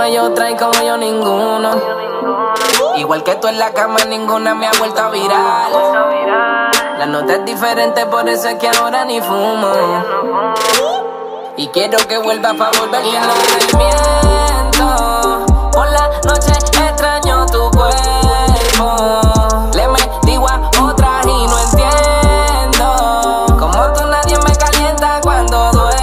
hay otra y como yo ninguno. Igual que tú en la cama, ninguna me ha vuelto a virar. La nota es diferente, por eso es que ahora ni fumo. Y quiero que vuelva pa' volver. Y no te miento, por la noche extraño tu cuerpo. Le metí a otra y no entiendo como tú nadie me calienta cuando duermo.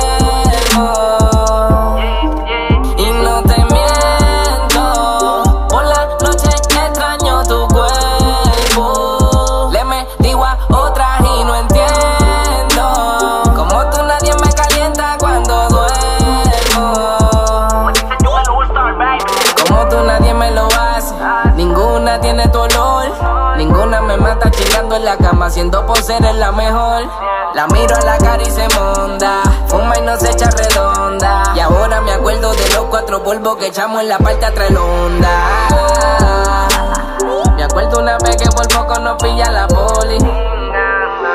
Y no te miento, por la noche extraño tu cuerpo. Le metí a otra y no entiendo como tú nadie me calienta cuando duermo. Como tú nadie me lo hace, ninguna tiene tu olor. Ninguna me mata chingando en la cama, siendo por ser la mejor. La miro a la cara y se monda, fuma y no se echa redonda. Y ahora me acuerdo de los 4 polvos que echamos en la parte atrás de la onda. Me acuerdo una vez que por poco nos pilla la poli.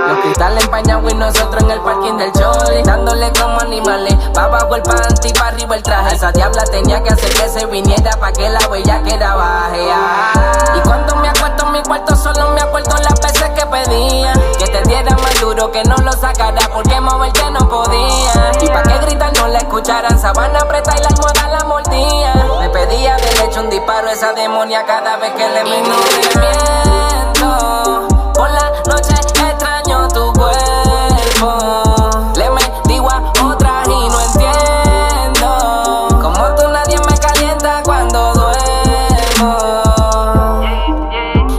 Los cristales empañados y nosotros en el parking del Choli, dándole como animales, pa' abajo el panty, pa' arriba el traje. Esa diabla tenía que hacer que se viniera pa' que la huella queda baje. Y cuando me acuesto en mi cuarto solo me acuerdo las veces que pedía que te diera más duro, que no lo sacara porque moverte no podía. Y pa' que gritar no la escucharan, sabana apretada y la almohada la mordía. Me pedía de leche un disparo esa demonia cada vez que le metía. Y no te miento, por la noche extraño tu cuerpo. Le metí a otra y no entiendo como tú nadie me calienta cuando duermo.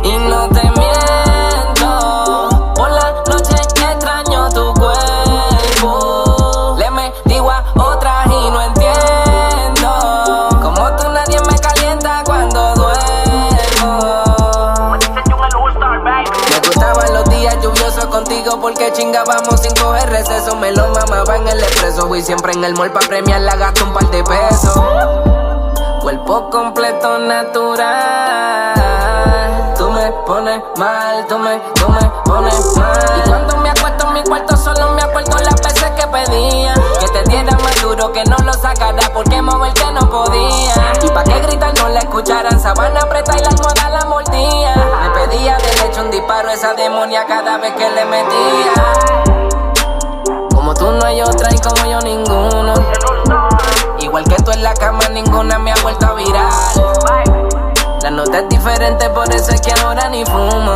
Y no te miento, por la noche extraño tu cuerpo. Le metí a otra y no entiendo como tú nadie me calienta cuando duermo. Me gustaban los días lluviosos contigo porque chingábamos sin coger receso. Me lo mamaba en el expreso y siempre en el mall pa' premiarla gasto un par de pesos. Cuerpo completo natural, tú me pones mal, tú me pones mal. Y cuando me acuesto en mi cuarto solo me acuerdo las veces que pedía que te diera más duro, que no lo sacara porque moverte no podía. Y pa' que gritar no la escucharan, sabana apretada y la almohada la mordía. Me pedía de leche un disparo esa demonia cada vez que le metía. Como tú no hay otra y como yo ninguno. Igual que tú en la cama, ninguna me ha vuelto a virar. La nota es diferente, por eso es que ahora ni fumo.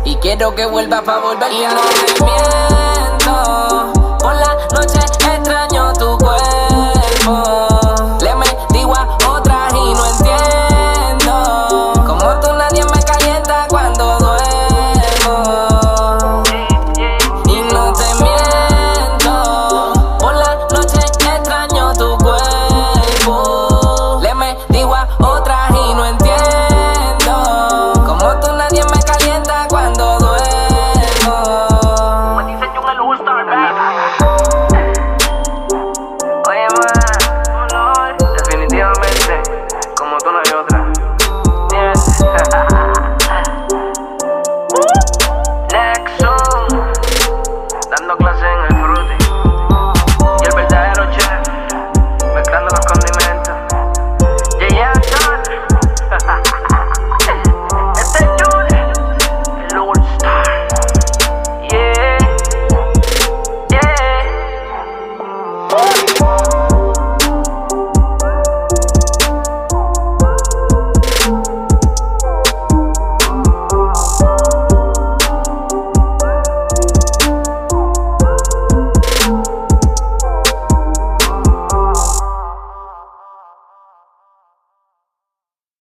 Y quiero que vuelva pa' volver. Y no te miento, por la noche extraño tu cuerpo.